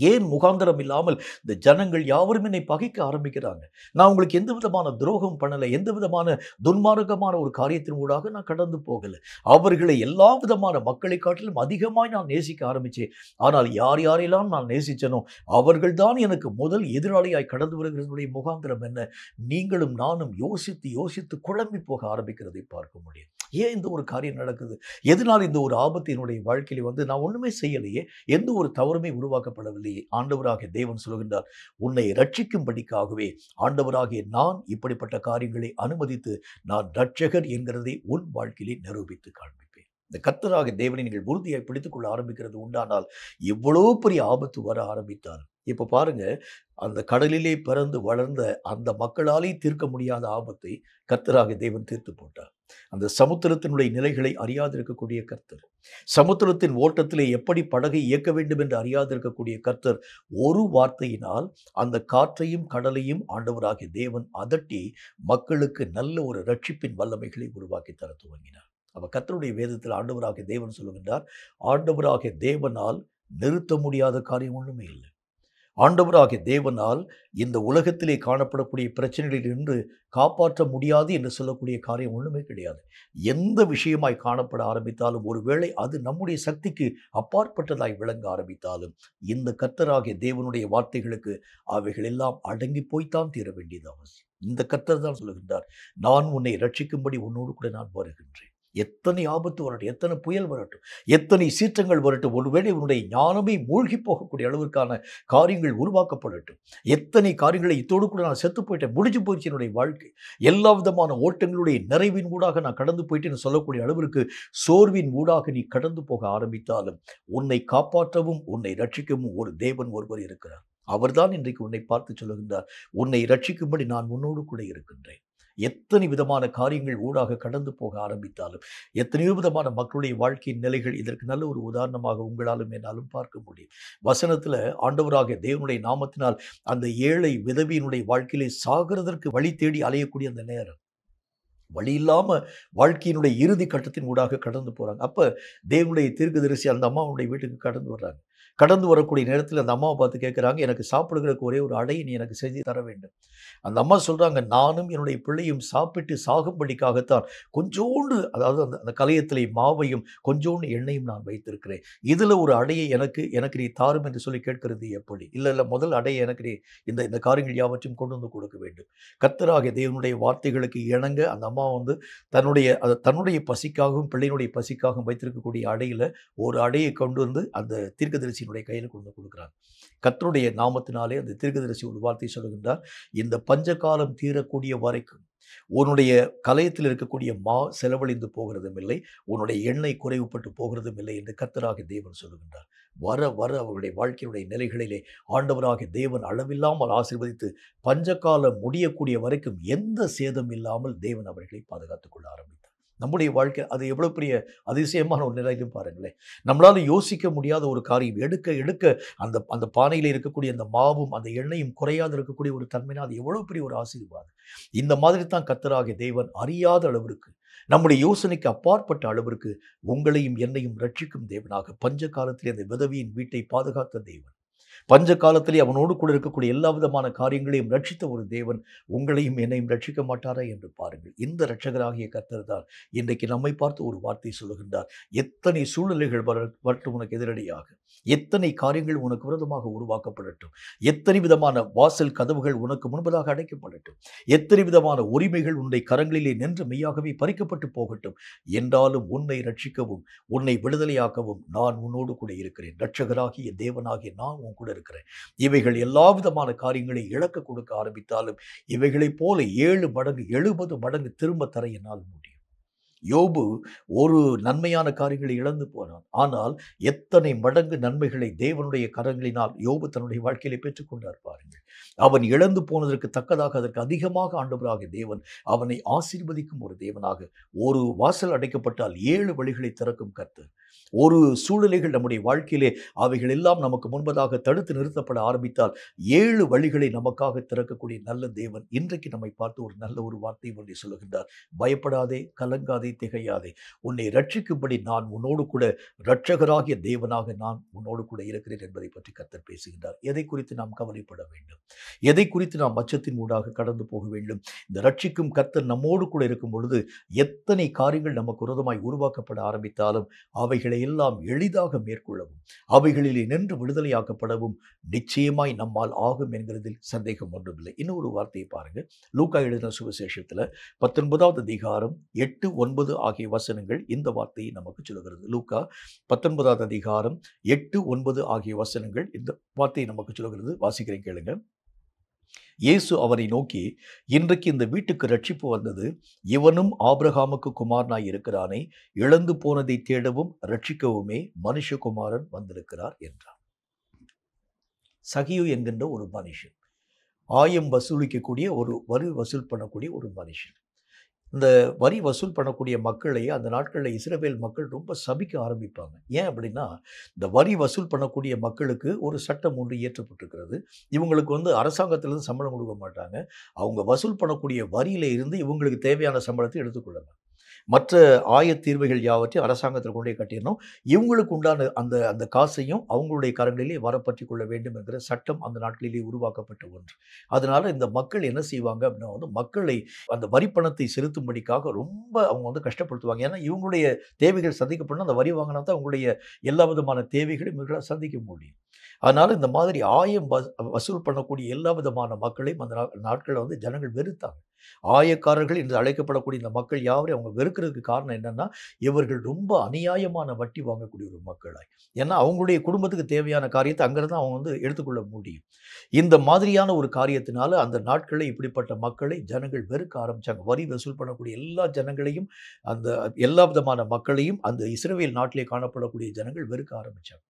ஏன் முகாந்திரம் இல்லாமல் இந்த ஜனங்கள் யாவரும் என்னை பகைக்க ஆரம்பிக்கிறாங்க? நான் உங்களுக்கு எந்த விதமான துரோகம் பண்ணலை, எந்த விதமான துன்மார்க்கமான ஒரு காரியத்தின் ஊடாக நான் கடந்து போகலை. அவர்களை எல்லா விதமான மக்களை காட்டிலும் அதிகமாய் நான் நேசிக்க ஆரம்பித்தேன். ஆனால் யார் யாரெல்லாம் நான் நேசித்தனோ அவர்கள் தான் எனக்கு முதல் எதிராளியாய் கடந்து வருகிறதுடைய முகாந்திரம் என்ன? நீங்களும் நானும் யோசித்து யோசித்து குழம்பி போக ஆரம்பிக்கிறதை பார்க்க முடியும். ஏன் இந்த ஒரு காரியம் நடக்குது? எதனால் இந்த ஒரு ஆபத்து என்னுடைய வாழ்க்கையில் வந்து நான் ஒன்றுமே செய்யலையே, எந்த ஒரு தவறுமே உருவாக்கப்படவில்லையே. ஆண்டவராகிய தேவன் சொல்கின்றார், உன்னை ரட்சிக்கும்படிக்காகவே ஆண்டவராகிய நான் இப்படிப்பட்ட காரியங்களை அனுமதித்து நான் ரட்சகர் என்கிறதை உன் வாழ்க்கையிலே நிரூபித்து காண்பிப்பேன். இந்த கர்த்தராகிய தேவனை நீங்கள் உறுதியாய் பிடித்துக் கொள்ள ஆரம்பிக்கிறது உண்டானால் எவ்வளோ பெரிய ஆபத்து வர ஆரம்பித்தால், இப்ப பாருங்க, அந்த கடலிலே பிறந்து வளர்ந்த அந்த மக்களாலே தீர்க்க முடியாத ஆபத்தை கர்த்தராகிய தேவன் தீர்த்து போட்டார். அந்த சமுத்திரத்தினுடைய நிலைகளை அறியாதிருக்கக்கூடிய கர்த்தர், சமுத்திரத்தின் ஓட்டத்திலே எப்படி படகை இயக்க வேண்டும் என்று அறியாதிருக்கக்கூடிய கர்த்தர் ஒரு வார்த்தையினால் அந்த காற்றையும் கடலையும் ஆண்டவராகிய தேவன் அதட்டி மக்களுக்கு நல்ல ஒரு ரட்சிப்பின் வல்லமைகளை உருவாக்கி தர துவங்கினார். அப்ப கர்த்தருடைய வேதத்தில் ஆண்டவராகிய தேவன் சொல்லுகின்றார், ஆண்டவராகிய தேவனால் நிறுத்த முடியாத காரியம் ஒன்றுமே இல்லை. ஆண்டவராகிய தேவனால் இந்த உலகத்திலே காணப்படக்கூடிய பிரச்சனைகளில் இருந்து காப்பாற்ற முடியாது என்று சொல்லக்கூடிய காரியம் ஒன்றுமே கிடையாது. எந்த விஷயமாய் காணப்பட ஆரம்பித்தாலும், ஒருவேளை அது நம்முடைய சக்திக்கு அப்பாற்பட்டதாய் விளங்க ஆரம்பித்தாலும், இந்த கர்த்தராகிய தேவனுடைய வார்த்தைகளுக்கு அவைகள் எல்லாம் அடங்கி போய்த்தான் தீர வேண்டியது அவசியம். இந்த கர்த்தர் தான் சொல்லுகின்றார், நான் உன்னை ரட்சிக்கும்படி உன்னோடு கூட நான் வருகின்றேன். எத்தனை ஆபத்து வரட்டும், எத்தனை புயல் வரட்டும், எத்தனை சீற்றங்கள் வரட்டும், ஒருவேளை உன்னுடைய ஞானமே மூழ்கி போகக்கூடிய அளவிற்கான காரியங்கள் உருவாக்கப்படட்டும். எத்தனை காரியங்களை இத்தோடு கூட நான் செத்து போயிட்டேன், முடிஞ்சு போயிடுச்சு என்னுடைய வாழ்க்கை, எல்லா விதமான ஓட்டங்களுடைய நிறைவின் ஊடாக நான் கடந்து போயிட்டேன்னு சொல்லக்கூடிய அளவிற்கு சோர்வின் ஊடாக நீ கடந்து போக ஆரம்பித்தாலும், உன்னை காப்பாற்றவும் உன்னை ரட்சிக்கவும் ஒரு தேவன் ஒருவர் இருக்கிறார். அவர்தான் இன்றைக்கு உன்னை பார்த்து சொல்லுகின்றார், உன்னை ரட்சிக்கும்படி நான் உன்னோடு கூட இருக்கின்றேன். எத்தனை விதமான காரியங்கள் ஊடாக கடந்து போக ஆரம்பித்தாலும், எத்தனையோ விதமான மக்களுடைய வாழ்க்கையின் நிலைகள் இதற்கு நல்ல ஒரு உதாரணமாக உங்களாலும் என்னாலும் பார்க்க முடியும். வசனத்துல ஆண்டவராகிய தேவனுடைய நாமத்தினால் அந்த ஏழை விதவியினுடைய வாழ்க்கையிலே சாகிறதற்கு வழி தேடி அலையக்கூடிய அந்த நேரம், வழி இல்லாம வாழ்க்கையினுடைய இறுதி கட்டத்தின் ஊடாக கடந்து போறாங்க. அப்ப தேவனுடைய தீர்க்கதரிசி அந்த அம்மாவுடைய வீட்டுக்கு கடந்து வர்றாங்க. கடந்து வரக்கூடிய நேரத்தில் அந்த அம்மாவை பார்த்து கேட்குறாங்க, எனக்கு சாப்பிடுகிறதுக்கு ஒரே ஒரு அடையை நீ எனக்கு செஞ்சு தர வேண்டும். அந்த அம்மா சொல்கிறாங்க, நானும் என்னுடைய பிள்ளையும் சாப்பிட்டு சாகும்படிக்காகத்தான் கொஞ்சோண்டு, அதாவது அந்த அந்த கலையத்திலே மாவையும் கொஞ்சோண்டு எண்ணெயும் நான் வைத்திருக்கிறேன். இதில் ஒரு அடையை எனக்கு நீ தாரும் என்று சொல்லி கேட்கிறது எப்படி? இல்லை முதல் அடையை எனக்கு நீ இந்த காரியங்கள் யாவற்றையும் கொண்டு வந்து கொடுக்க வேண்டும். கர்த்தராகிய தேவனுடைய வார்த்தைகளுக்கு இணங்க அந்த அம்மா வந்து தன்னுடைய பசிக்காகவும் பிள்ளையினுடைய பசிக்காகவும் வைத்திருக்கக்கூடிய அடையில் ஒரு அடையை கொண்டு வந்து அந்த தீர்க்கதரிசியினுடைய கையில் கொண்டு கொடுக்குறாங்க. கர்த்தருடைய நாமத்தினாலே அந்த தீர்க்கதரிசி ஒரு வார்த்தை சொல்லுகின்றார், இந்த பஞ்சகாலம் தீரக்கூடிய வரைக்கும் உன்னுடைய கலயத்தில் இருக்கக்கூடிய செலவழிந்து போகிறதும் இல்லை, உன்னுடைய எண்ணெய் குறைவுபட்டு போகிறதும் இல்லை என்று கர்த்தராகிய தேவன் சொல்லுகின்றார். வர வர அவருடைய வாழ்க்கையுடைய நிலைகளிலே ஆண்டவராகிய தேவன் அளவில்லாமல் ஆசீர்வதித்து பஞ்சகாலம் முடியக்கூடிய வரைக்கும் எந்த சேதம் இல்லாமல் தேவன் அவர்களை பாதுகாத்துக் கொள்ள ஆரம்பித்தார். நம்முடைய வாழ்க்கை அது எவ்வளவு பெரிய அதிசயமான ஒரு நிலையிலும் பாருங்களேன். நம்மளால யோசிக்க முடியாத ஒரு காரியம், எடுக்க எடுக்க அந்த பானையில் இருக்கக்கூடிய அந்த மாவும் அந்த எண்ணெயும் குறையாது இருக்கக்கூடிய ஒரு தன்மைனா அது எவ்வளவு பெரிய ஒரு ஆசீர்வாதம். இந்த மாதிரி தான் கர்த்தராகிய தேவன் அறியாத அளவிற்கு, நம்முடைய யோசனைக்கு அப்பாற்பட்ட அளவிற்கு உங்களையும் என்னையும் ரட்சிக்கும் தேவனாக பஞ்ச காலத்திலே அந்த விதவியின் வீட்டை பாதுகாத்த தேவன், பஞ்ச காலத்திலே அவனோடு கூட இருக்கக்கூடிய எல்லா விதமான காரியங்களையும் ரட்சித்த ஒரு தேவன் உங்களையும் என்னையும் ரட்சிக்க மாட்டாரா என்று பாருங்கள். இந்த இரட்சகராகிய கர்த்தர் தான் இன்றைக்கு நம்மை பார்த்து ஒரு வார்த்தை சொல்லுகின்றார், எத்தனை சூழ்நிலைகள் வரட்டும் உனக்கு எதிரடியாக, எத்தனை காரியங்கள் உனக்கு விரோதமாக உருவாக்கப்படட்டும், எத்தனை விதமான வாசல் கதவுகள் உனக்கு முன்பதாக அடைக்கப்படட்டும், எத்தனை விதமான உரிமைகள் உன்னுடைய கரங்களிலே நின்று மெய்யாகவே பறிக்கப்பட்டு போகட்டும், என்றாலும் உன்னை ரட்சிக்கவும் உன்னை விடுதலையாக்கவும் நான் உன்னோடு கூட இருக்கிறேன். இரட்சகராகிய தேவனாகிய நான் உன் கூட இருக்கிறேன். இவைகள் எல்லா விதமான காரியங்களை இழக்க கொடுக்க ஆரம்பித்தாலும் இவைகளைப் போல 7 மடங்கு 70 மடங்கு திரும்ப தர என்னால் முடியும். யோபு ஒரு நன்மையான காரியங்களை இழந்து போனான். ஆனால் எத்தனை மடங்கு நன்மைகளை தேவனுடைய கரங்களினால் யோபு தன்னுடைய வாழ்க்கையிலே பெற்றுக்கொண்டார் பாருங்கள். அவன் இழந்து போனதற்கு தக்கதாக அதற்கு அதிகமாக ஆண்டவராகிய தேவன் அவனை ஆசீர்வதிக்கும் ஒரு தேவனாக. ஒரு வாசல் அடைக்கப்பட்டால் 7 வழிகளை திறக்கும் கர்த்தர். ஒரு சூழ்நிலைகள் நம்முடைய வாழ்க்கையிலே அவைகள் எல்லாம் நமக்கு முன்பதாக தடுத்து நிறுத்தப்பட ஆரம்பித்தால் 7 வழிகளை நமக்காக திறக்கக்கூடிய நல்ல தேவன் இன்றைக்கு நம்மை பார்த்து ஒரு நல்ல ஒரு வார்த்தை ஒன்றை சொல்லுகின்றார். பயப்படாதே, கலங்காதே, திகையாதே, உன்னை ரட்சிக்கும்படி நான் உன்னோடு கூட இரட்சகராகிய தேவனாக நான் உன்னோடு கூட இருக்கிறேன் என்பதை பற்றி கர்த்தர் பேசுகின்றார். எதை குறித்து நாம் கவலைப்பட வேண்டும்? எதை குறித்து நாம் அச்சத்தின் ஊடாக கடந்து போக வேண்டும்? இந்த ரட்சிக்கும் கர்த்தர் நம்மோடு கூட இருக்கும் பொழுது எத்தனை காரியங்கள் நமக்கு விரோதமாய் உருவாக்கப்பட ஆரம்பித்தாலும் அவைகளை எல்லாம் எளிதாக மேற்கொள்ளவும் அவைகளிலே நின்று விடுதலையாக்கப்படவும் நிச்சயமாய் நம்மால் ஆகும் என்கிறதில் சந்தேகம் ஒன்றுமில்லை. இன்னொரு வார்த்தையை பாருங்க. லூக்கா எழுதின சுவிசேஷத்தில் 19வது அதிகாரம் 8, 9 ஆகிய வசனங்கள் இந்த வார்த்தையை நமக்கு சொல்லுகிறது. லூக்கா 19வது அதிகாரம் 8, 9 ஆகிய வசனங்கள் இந்த வார்த்தையை நமக்கு சொல்லுகிறது. வாசிக்கிறேன், கேளுங்க. இயேசு அவரை நோக்கி, இன்றைக்கு இந்த வீட்டுக்கு ரட்சிப்பு வந்தது, இவனும் ஆபிரகாமுக்கு குமாரனாய் இருக்கிறானே, இழந்து போனதை தேடவும் ரட்சிக்கவுமே மனுஷகுமாரன் வந்திருக்கிறார் என்றார். சகியு என்கின்ற ஒரு மனுஷன், ஆயம் வசூலிக்கக்கூடிய ஒரு வரி வசூல் பண்ணக்கூடிய ஒரு மனுஷன். இந்த வரி வசூல் பண்ணக்கூடிய மக்களை அந்த நாட்களில் இஸ்ரவேல் மக்கள் ரொம்ப சபிக்க ஆரம்பிப்பாங்க. ஏன் அப்படின்னா, இந்த வரி வசூல் பண்ணக்கூடிய மக்களுக்கு ஒரு சட்டம் ஒன்று இயற்றப்பட்டிருக்கிறது. இவங்களுக்கு அரசாங்கத்திலிருந்து சம்பளம் கொடுக்க மாட்டாங்க. அவங்க வசூல் பண்ணக்கூடிய வரியில இருந்து இவங்களுக்கு தேவையான சம்பளத்தை எடுத்துக்கொள்ளலாம். மற்ற ஆயத்தீர்வைகள் யாவற்றையும் அரசாங்கத்தில் கொண்டே கட்டிடணும். இவங்களுக்கு உண்டான அந்த அந்த காசையும் அவங்களுடைய கரங்களிலே வரப்பற்றி கொள்ள வேண்டும் என்கிற சட்டம் அந்த நாட்களிலே உருவாக்கப்பட்ட ஒன்று. அதனால இந்த மக்கள் என்ன செய்வாங்க அப்படின்னா, மக்களை அந்த வரி பணத்தை செலுத்தும்படிக்காக ரொம்ப அவங்க கஷ்டப்படுத்துவாங்க. ஏன்னா இவங்களுடைய தேவைகள் சந்திக்கப்படணும். அந்த வரி வாங்கினா தான் அவங்களுடைய எல்லா விதமான தேவைகளையும் இவர்களால் சந்திக்க முடியும். அதனால இந்த மாதிரி ஆயம் வசூல் பண்ணக்கூடிய எல்லா விதமான மக்களையும் அந்த நாட்களில் ஜனங்கள் வெறுத்தாங்க. ஆயக்காரர்கள் என்று அழைக்கப்படக்கூடிய இந்த மக்கள் யாவரையும் அவங்க வெறுக்கிறதுக்கு காரணம் என்னன்னா, இவர்கள் ரொம்ப அநியாயமான வட்டி வாங்கக்கூடிய ஒரு மக்களாய். ஏன்னா அவங்களுடைய குடும்பத்துக்கு தேவையான காரியத்தை அங்கிருந்து அவங்க எடுத்துக்கொள்ள முடியும். இந்த மாதிரியான ஒரு காரியத்தினால அந்த நாட்களில் இப்படிப்பட்ட மக்களை ஜனங்கள் வெறுக்க ஆரம்பிச்சாங்க. வரி வசூல் பண்ணக்கூடிய எல்லா ஜனங்களையும், அந்த எல்லா விதமான மக்களையும் அந்த இஸ்ரவேல் நாட்டிலே காணப்படக்கூடிய ஜனங்கள் வெறுக்க ஆரம்பிச்சாங்க.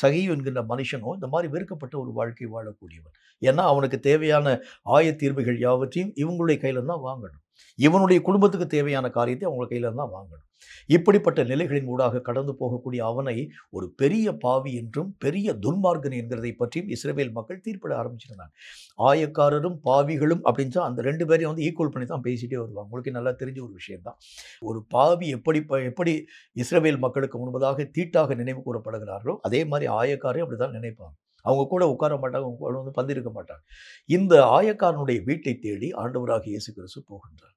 சகியு என்கின்ற மனுஷனும் இந்த மாதிரி வெறுக்கப்பட்ட ஒரு வாழ்க்கை வாழக்கூடியவன். ஏன்னா அவனுக்கு தேவையான ஆயத்தீர்வுகள் யாவற்றையும் இவங்களுடைய கையில தான் வாங்கணும். இவனுடைய குடும்பத்துக்கு தேவையான காரியத்தை அவங்க கையில தான் வாங்கணும். இப்படிப்பட்ட நிலைகளின் ஊடாக கடந்து போகக்கூடிய அவனை ஒரு பெரிய பாவி என்றும் பெரிய துன்மார்க்கன் என்கிறதை பற்றியும் இஸ்ரவேல் மக்கள் தீர்ப்பிட ஆரம்பிச்சிருந்தாங்க. ஆயக்காரரும் பாவிகளும் அப்படின்னு அந்த 2 பேரையும் ஈக்குவல் பண்ணி தான் பேசிட்டே வருவாங்க. உங்களுக்கு நல்லா தெரிஞ்ச ஒரு விஷயம் தான். ஒரு பாவி எப்படி இஸ்ரவேல் மக்களுக்கு முன்பதாக தீட்டாக நினைவு கூறப்படுகிறார்களோ அதே மாதிரி ஆயக்காரையும் அப்படிதான் நினைப்பாங்க. அவங்க கூட உட்கார மாட்டாங்க, அவங்க கூட பந்திருக்க மாட்டாங்க. இந்த ஆயக்காரனுடைய வீட்டை தேடி ஆண்டவராகிய இயேசு கிறிஸ்து போகின்றார்.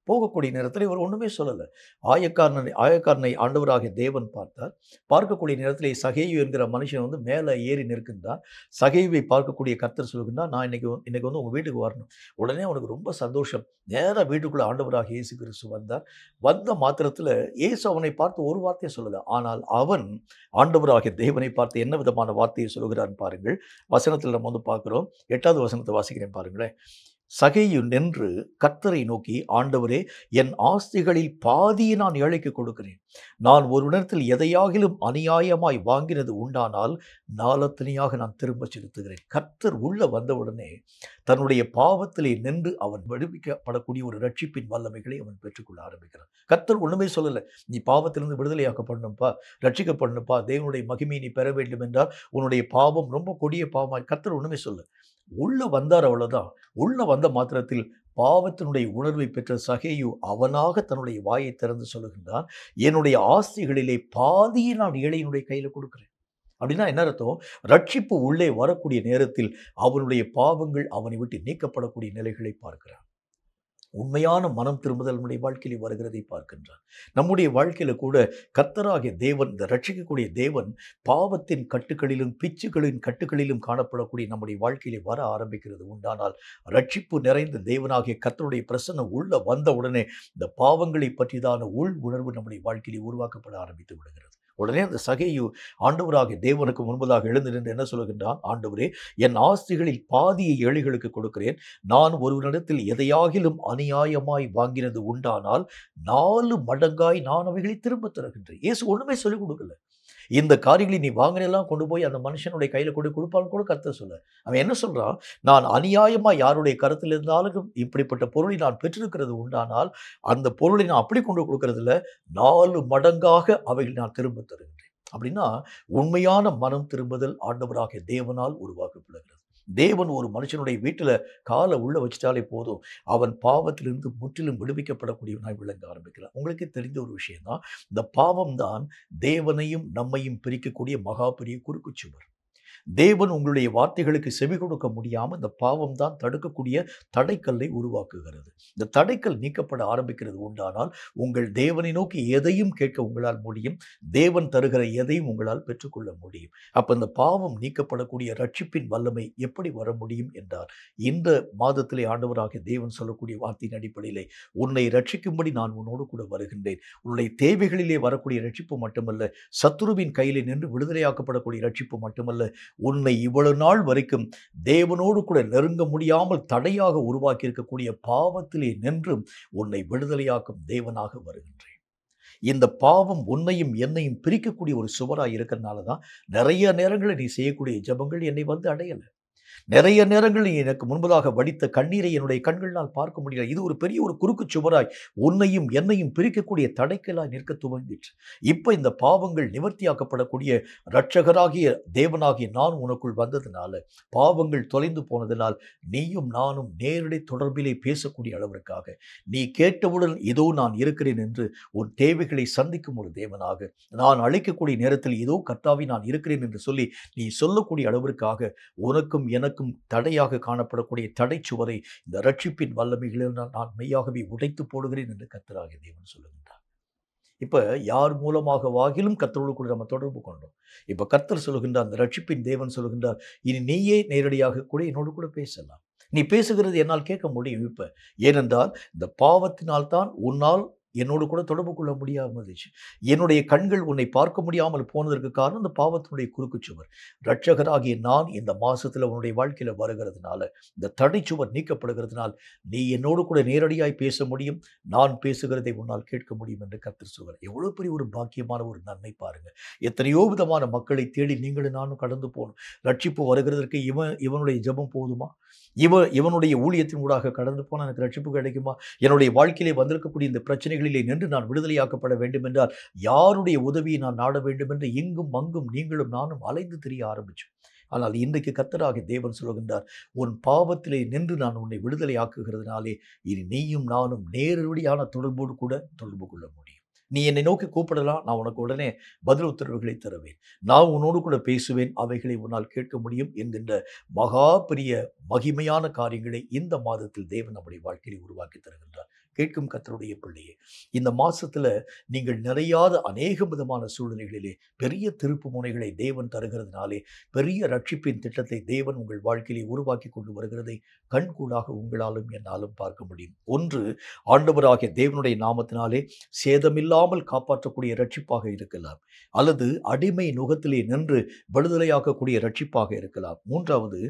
போகக்கூடிய நேரத்தில் இவர் ஒன்றுமே சொல்லலை. ஆயக்காரனை ஆண்டவராகிய தேவன் பார்த்தார். பார்க்கக்கூடிய நேரத்தில் சகேயு என்கிற மனுஷன் மேலே ஏறி நிற்கின்றான். சகேயுவை பார்க்கக்கூடிய கர்த்தர் சொல்லுகின்றார், நான் இன்னைக்கு உங்கள் வீட்டுக்கு வரணும். உடனே அவனுக்கு ரொம்ப சந்தோஷம். நேராக வீட்டுக்குள்ளே ஆண்டவராகிய இயேசு கிறிஸ்து வந்தார். வந்த மாத்திரத்தில் இயேசு அவனை பார்த்து ஒரு வார்த்தையை சொல்லலை. ஆனால் அவன் ஆண்டவராகிய தேவனை பார்த்து என்ன விதமான வார்த்தையை சொல்கிறான்னு பாருங்கள். வசனத்தில் நம்ம பார்க்குறோம். 8வது வசனத்தை வாசிக்கிறேன் பாருங்களேன். சகேயு நின்று கர்த்தரை நோக்கி, ஆண்டவரே, என் ஆஸ்திகளில் பாதியை நான் ஏழைக்கு கொடுக்கிறேன். நான் ஒரு இடத்தில் எதையாகிலும் அநியாயமாய் வாங்கினது உண்டானால் நாலத்தனையாக நான் திரும்ப செலுத்துகிறேன். கர்த்தர் உள்ள வந்தவுடனே தன்னுடைய பாவத்திலே நின்று அவன் விடுவிக்கப்படக்கூடிய ஒரு ரட்சிப்பின் வல்லமைகளை அவன் பெற்றுக்கொள்ள ஆரம்பிக்கிறான். கர்த்தர் ஒண்ணுமே சொல்லலை, நீ பாவத்திலிருந்து விடுதலையாக்கப்படணும்ப்பா, ரட்சிக்கப்படணும்ப்பா, தேவனுடைய மகிமையை நீ பெற வேண்டும் என்றால் உன்னுடைய பாவம் ரொம்ப கொடிய பாவமாய். கர்த்தர் ஒண்ணுமே சொல்ல, உள்ள வந்தார், அவ்வளவுதான். உள்ள வந்த மாத்திரத்தில் பாவத்தினுடைய உணர்வை பெற்ற சகேயு அவனாக தன்னுடைய வாயை திறந்து சொல்லுகின்றான், என்னுடைய ஆஸ்திகளிலே பாதியை நான் ஏழையினுடைய கையில கொடுக்கிறேன். அப்படின்னா என்ன அர்த்தம்? ரட்சிப்பு உள்ளே வரக்கூடிய நேரத்தில் அவனுடைய பாவங்கள் அவனை விட்டு நீக்கப்படக்கூடிய நிலைகளை பார்க்கிறான். உண்மையான மனம் திரும்புதல் நம்முடைய வாழ்க்கையில் வருகிறதை பார்க்கின்றார். நம்முடைய வாழ்க்கையில கூட கர்த்தராகிய தேவன், இந்த ரட்சிக்கக்கூடிய தேவன் பாவத்தின் கட்டுகளிலும் பிச்சுகளின் கட்டுகளிலும் காணப்படக்கூடிய நம்முடைய வாழ்க்கையிலே வர ஆரம்பிக்கிறது உண்டானால், ரட்சிப்பு நிறைந்த தேவனாகிய கர்த்தருடைய பிரசன்னம் உள்ள வந்தவுடனே இந்த பாவங்களை பற்றியதான உள் உணர்வு நம்முடைய வாழ்க்கையிலே உருவாக்கப்பட ஆரம்பித்து விடுகிறது. உடனே அந்த சகேயு ஆண்டவராகிய தேவனுக்கு முன்பதாக எழுந்து நின்று என்ன சொல்லுகின்றான்? ஆண்டவரே, என் ஆஸ்திகளில் பாதியை ஏழைகளுக்கு கொடுக்கிறேன். நான் ஒருவனிடத்தில் எதையாகிலும் அநியாயமாய் வாங்கினது உண்டானால் 4 மடங்காய் நான் அவைகளை திரும்ப தருகின்றேன். இயேசு ஒண்ணுமே சொல்லிக் கொடுக்கல. இந்த காரியங்களை நீ வாங்கினெல்லாம் கொண்டு போய் அந்த மனுஷனுடைய கையில கொண்டு கொடுப்பான்னு கூட கர்த்தர் சொல்ல. அவன் என்ன சொல்றான்? நான் அநியாயமா யாருடைய கருத்தில் இருந்தாலும் இப்படிப்பட்ட பொருளை நான் பெற்றிருக்கிறது உண்டானால் அந்த பொருளை நான் அப்படி கொண்டு கொடுக்கறதில்ல, 4 மடங்காக அவைகளை நான் திரும்ப தருகின்றேன். அப்படின்னா உண்மையான மனம் திரும்புதல் ஆண்டவராகிய தேவனால் உருவாக்கப்படுகிறது. தேவன் ஒரு மனுஷனுடைய வீட்டில் காலை உள்ள வச்சிட்டாலே போதும், அவன் பாவத்திலிருந்து முற்றிலும் விடுவிக்கப்படக்கூடியவனாய் விளங்க ஆரம்பிக்கிறான். உங்களுக்கு தெரிந்த ஒரு விஷயம்தான், இந்த பாவம் தான் தேவனையும் நம்மையும் பிரிக்கக்கூடிய மகா பெரிய குறுக்குச்சுவர். தேவன் உங்களுடைய வார்த்தைகளுக்கு செவி கொடுக்க முடியாமல் இந்த பாவம் தான் தடுக்கக்கூடிய தடைக்கல்லை உருவாக்குகிறது. இந்த தடைக்கல் நீக்கப்பட ஆரம்பிக்கிறது உண்டானால் உங்கள் தேவனை நோக்கி எதையும் கேட்க உங்களால் முடியும். தேவன் தருகிற எதையும் உங்களால் பெற்றுக்கொள்ள முடியும். அப்போ இந்த பாவம் நீக்கப்படக்கூடிய ரட்சிப்பின் வல்லமை எப்படி வர முடியும் என்றால், இந்த மாதத்திலே ஆண்டவராகிய தேவன் சொல்லக்கூடிய வார்த்தையின் அடிப்படையிலே, உன்னை ரட்சிக்கும்படி நான் உன்னோடு கூட வருகின்றேன். உன்னுடைய தேவைகளிலே வரக்கூடிய ரட்சிப்பு மட்டுமல்ல, சத்துருவின் கையிலே நின்று விடுதலையாக்கப்படக்கூடிய ரட்சிப்பு மட்டுமல்ல, உன்னை இவ்வளவு நாள் வரைக்கும் தேவனோடு கூட நெருங்க முடியாமல் தடையாக உருவாக்கி இருக்கக்கூடிய பாவத்திலே நின்றும் உன்னை விடுதலையாக்கும் தேவனாக வருகின்றேன். இந்த பாவம் உன்னையும் என்னையும் பிரிக்கக்கூடிய ஒரு சுவராய் இருக்கிறதுனால தான் நிறைய நேரங்களில் நீ செய்யக்கூடிய ஜெபங்கள் என்னை வந்து அடையலை. நிறைய நேரங்களில் எனக்கு முன்பதாக வடித்த கண்ணீரை என்னுடைய கண்களால் பார்க்க முடியல. இது ஒரு பெரிய ஒரு குறுக்கு சுவராய் உன்னையும் என்னையும் பிரிக்கக்கூடிய தடைக்கலாய் நிற்க துவங்கிற்று. இப்போ இந்த பாவங்கள் நிவர்த்தியாக்கப்படக்கூடிய இரட்சகராகிய தேவனாகிய நான் உனக்குள் வந்ததினால, பாவங்கள் தொலைந்து போனதினால் நீயும் நானும் நேரடி தொடர்பிலே பேசக்கூடிய அளவிற்காக, நீ கேட்டவுடன் இதோ நான் இருக்கிறேன் என்று உன் தேவைகளை சந்திக்கும் ஒரு தேவனாக, நான் அழைக்கக்கூடிய நேரத்தில் இதோ கர்த்தாவே நான் இருக்கிறேன் என்று சொல்லி நீ சொல்லக்கூடிய அளவிற்காக உனக்கும் எனக்கும் தடையாக காணப்படக்கூடிய தடை சுவரை இந்த ரட்சிப்பின் வல்லமைகளில் நான் மெய்யாகவே உடைத்து போடுகிறேன் என்று கர்த்தராகிய தேவன் சொல்லுகின்றார். இப்ப யார் மூலமாகவாகிலும் கர்த்தரோடு கூட நம்ம தொடர்பு கொண்டோம். இப்ப கர்த்தர் சொல்லுகின்ற அந்த ரட்சிப்பின் தேவன் சொல்லுகின்றார், இனி நீயே நேரடியாக கூட என்னோடு கூட பேசலாம். நீ பேசுகிறது என்னால் கேட்க முடியும். இப்ப ஏனென்றால் இந்த பாவத்தினால் தான் உன்னால் என்னோடு கூட தொடர்பு கொள்ள முடியாமல் இருந்துச்சு. என்னுடைய கண்கள் உன்னை பார்க்க முடியாமல் போனதற்கு காரணம் இந்த பாவத்தினுடைய குறுக்குச்சுவர். இரட்சகராகிய நான் இந்த மாசத்துல உன்னுடைய வாழ்க்கையில வருகிறதுனால, இந்த தடைச்சுவர் நீக்கப்படுகிறதுனால் நீ என்னோடு கூட நேரடியாய் பேச முடியும். நான் பேசுகிறதை உன்னால் கேட்க முடியும் என்று கர்த்தர் சொல்வார். எவ்வளவு பெரிய ஒரு பாக்கியமான ஒரு நன்மை பாருங்க. எத்தனையோ விதமான மக்களை தேடி நீங்களும் நானும் கடந்து போகணும். ரட்சிப்பு வருகிறதற்கு இவனுடைய ஜெபம் போதுமா? இவனுடைய ஊழியத்தின் ஊடாக கடந்து போனால் எனக்கு ரட்சிப்பு கிடைக்குமா? என்னுடைய வாழ்க்கையிலே வந்திருக்கக்கூடிய இந்த பிரச்சனைகளிலே நின்று நான் விடுதலையாக்கப்பட வேண்டும் என்றால் யாருடைய உதவியை நான் நாட வேண்டும் என்று இங்கும் அங்கும் நீங்களும் நானும் அலைந்து திரிய ஆரம்பிச்சோம். ஆனால் இன்றைக்கு கர்த்தராகிய தேவன் சொல்கின்றார், உன் பாவத்திலே நின்று நான் உன்னை விடுதலையாக்குகிறதுனாலே இனி நீயும் நானும் நேரடியான தொடர்போடு கூட தொடர்பு கொள்ள முடியும். நீ என்னை நோக்கி கூப்பிடலாம், நான் உனக்கு உடனே பதில் உத்தரவுகளை தருவேன். நான் உன்னோடு கூட பேசுவேன், அவைகளை உன்னால் கேட்க முடியும் என்கின்ற மகா பெரிய மகிமையான காரியங்களை இந்த மாதத்தில் தேவன் நம்முடைய வாழ்க்கையில் உருவாக்கி தருகின்றார். கேட்கும் கர்த்தருடைய பிள்ளையே, இந்த மாசத்துல நீங்கள் நிறையாத அநேக விதமான சூழ்நிலைகளிலே பெரிய திருப்பு முனைகளை தேவன் தருகிறதுனாலே, பெரிய ரட்சிப்பின் திட்டத்தை தேவன் உங்கள் வாழ்க்கையிலே உருவாக்கி கொண்டு வருகிறதை கண்கூடாக உங்களாலும் என்னாலும் பார்க்க முடியும். ஒன்று, ஆண்டவராகிய தேவனுடைய நாமத்தினாலே சேதமில்லாமல் காப்பாற்றக்கூடிய ரட்சிப்பாக இருக்கலாம், அல்லது அடிமை நுகத்திலே நின்று விடுதலையாக்கக்கூடிய ரட்சிப்பாக இருக்கலாம். மூன்றாவது,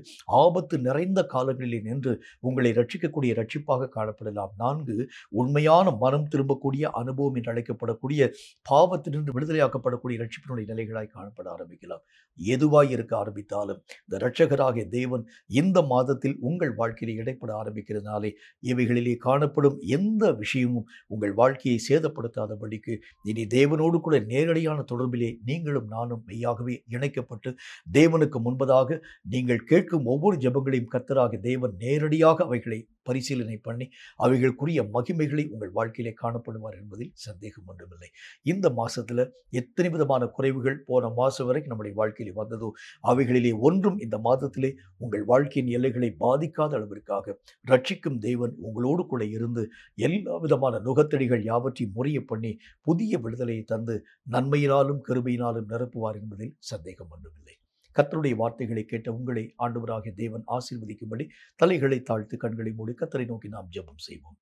ஆபத்து நிறைந்த காலங்களிலே நின்று உங்களை ரட்சிக்கக்கூடிய ரட்சிப்பாக காணப்படலாம். 4, உண்மையான மனம் திரும்பக்கூடிய அனுபவம் என்று அழைக்கப்படக்கூடிய பாவத்திலிருந்து விடுதலையாக்கப்படக்கூடிய ரட்சிப்பினுடைய நிலைகளாய் காணப்பட ஆரம்பிக்கலாம். எதுவாய் இருக்க ஆரம்பித்தாலும் இந்த இரட்சகராகிய தேவன் இந்த மாதத்தில் உங்கள் வாழ்க்கையில் இடைப்பட ஆரம்பிக்கிறதுனாலே, இவைகளிலே காணப்படும் எந்த விஷயமும் உங்கள் வாழ்க்கையை சேதப்படுத்தாதபடிக்கு இனி தேவனோடு கூட நேரடியான தொடர்பிலே நீங்களும் நானும் மெய்யாகவே இணைக்கப்பட்டு தேவனுக்கு முன்பதாக நீங்கள் கேட்கும் ஒவ்வொரு ஜெபங்களையும் கர்த்தராகிய தேவன் நேரடியாக அவைகளை பரிசீலனை பண்ணி அவைகளுக்குரிய மகிமைகளை உங்கள் வாழ்க்கையிலே காணப்படுவார் என்பதில் சந்தேகம் ஒன்றுமில்லை. இந்த மாசத்துல எத்தனை விதமான குறைவுகள் போன மாசம் வரைக்கும் நம்முடைய வாழ்க்கையிலே வந்ததோ, அவைகளிலே ஒன்றும் இந்த மாதத்திலே உங்கள் வாழ்க்கையின் எல்லைகளை பாதிக்காத அளவிற்காக ரட்சிக்கும் தேவன் உங்களோடு கூட இருந்து எல்லா விதமான நுகத்தடிகள் யாவற்றையும் முறிய பண்ணி புதிய விடுதலையை தந்து நன்மையினாலும் கிருபையினாலும் நிரப்புவார் என்பதில் சந்தேகம் ஒன்றுமில்லை. கர்த்தருடைய வார்த்தைகளை கேட்ட உங்களை ஆண்டவராகிய தேவன் ஆசீர்வதிக்கும்படி தலைகளை தாழ்த்து கண்களை மூடி கர்த்தரை நோக்கி நாம் ஜெபம் செய்வோம்.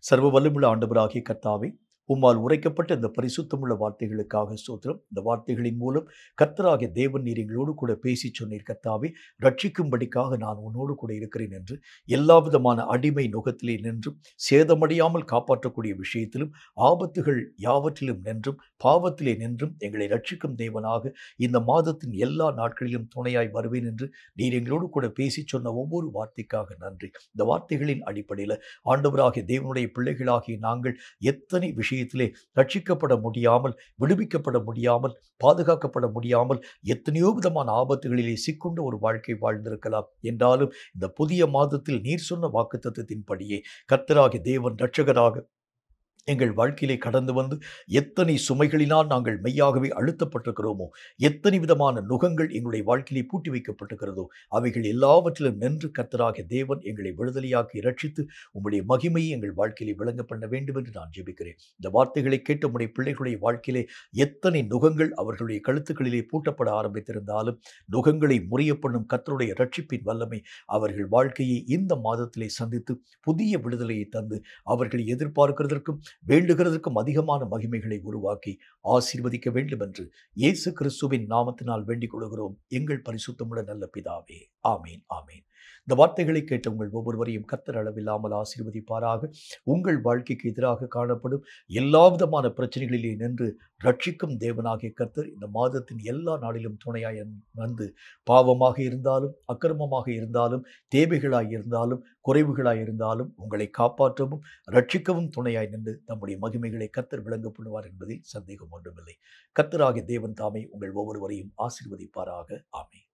சர்வ வல்லமையுள்ள ஆண்டவராகிய கர்த்தாவே, உம்மால் உரைக்கப்பட்ட இந்த பரிசுத்தமுள்ள வார்த்தைகளுக்காக ஸ்தோத்திரம். இந்த வார்த்தைகளின் மூலம் கர்த்தராகிய தேவன் நீர் எங்களோடு கூட பேசி சொன்னீர். கர்த்தாவே, ரட்சிக்கும்படிக்காக நான் உன்னோடு கூட இருக்கிறேன் என்று எல்லா விதமான அடிமை நுகத்திலே நின்றும் சேதமடையாமல் காப்பாற்றக்கூடிய விஷயத்திலும் ஆபத்துகள் யாவற்றிலும் நின்றும் பாவத்திலே நின்றும் எங்களை ரட்சிக்கும் தேவனாக இந்த மாதத்தின் எல்லா நாட்களிலும் துணையாய் வருவேன் என்று நீர் எங்களோடு கூட பேசி சொன்ன ஒவ்வொரு வார்த்தைக்காக நன்றி. இந்த வார்த்தைகளின் அடிப்படையில் ஆண்டவராகிய தேவனுடைய பிள்ளைகளாகிய நாங்கள் எத்தனை விஷயத்திலே ரட்சிக்கப்பட முடியாமல், விடுவிக்கப்பட முடியாமல், பாதுகாக்கப்பட முடியாமல் எத்தனையோ விதமான ஆபத்துகளிலே சிக்கொண்ட ஒரு வாழ்க்கை வாழ்ந்திருக்கலாம். என்றாலும் இந்த புதிய மாதத்தில் நீர் சொன்ன வாக்குத்தத்தத்தின்படியே கர்த்தராகிய தேவன் இரட்சகராக எங்கள் வாழ்க்கையிலே கடந்து வந்து எத்தனை சுமைகளினால் நாங்கள் மெய்யாகவே அழுத்தப்பட்டிருக்கிறோமோ, எத்தனை விதமான நுகங்கள் எங்களுடைய வாழ்க்கையிலே பூட்டி வைக்கப்பட்டிருக்கிறதோ, அவைகள் எல்லாவற்றிலும் நின்று கர்த்தராகிய தேவன் எங்களை விடுதலையாக்கி ரட்சித்து உம்முடைய மகிமையை எங்கள் வாழ்க்கையிலே விளங்க பண்ண வேண்டும் என்று நான் ஜெபிக்கிறேன். இந்த வார்த்தைகளை கேட்ட உம்முடைய பிள்ளைகளுடைய வாழ்க்கையிலே எத்தனை நுகங்கள் அவர்களுடைய கழுத்துக்களிலே பூட்டப்பட ஆரம்பித்திருந்தாலும் நுகங்களை முறிய பண்ணும் கர்த்தருடைய ரட்சிப்பின் வல்லமை அவர்கள் வாழ்க்கையை இந்த மாதத்திலே சந்தித்து புதிய விடுதலையை தந்து அவர்கள் எதிர்பார்க்கிறதற்கும் வேண்டுகிறதற்கும் அதிகமான மகிமைகளை உருவாக்கி ஆசீர்வதிக்க வேண்டும் என்று இயேசு கிறிஸ்துவின் நாமத்தினால் வேண்டிக் கொள்கிறோம் எங்கள் பரிசுத்தமுள்ள நல்ல பிதாவே. ஆமீன், ஆமீன். இந்த வார்த்தைகளை கேட்ட உங்கள் ஒவ்வொருவரையும் கர்த்தர் அளவில்லாமல் ஆசீர்வதிப்பாராக. உங்கள் வாழ்க்கைக்கு எதிராக காணப்படும் எல்லா விதமான பிரச்சனைகளிலே நின்று ரட்சிக்கும் தேவனாகிய கர்த்தர் இந்த மாதத்தின் எல்லா நாளிலும் துணையாய் வந்து பாவமாக இருந்தாலும், அக்கிரமமாக இருந்தாலும், தேவைகளாய் இருந்தாலும், குறைவுகளாய் இருந்தாலும் உங்களை காப்பாற்றவும் ரட்சிக்கவும் துணையாய் நின்று நம்முடைய மகிமைகளை கர்த்தர் விளங்க பண்ணுவார் என்பதில் சந்தேகம் ஒன்றுமில்லை. கர்த்தராகிய தேவன் தாமே உங்கள் ஒவ்வொருவரையும் ஆசீர்வதிப்பாராக. ஆமென்.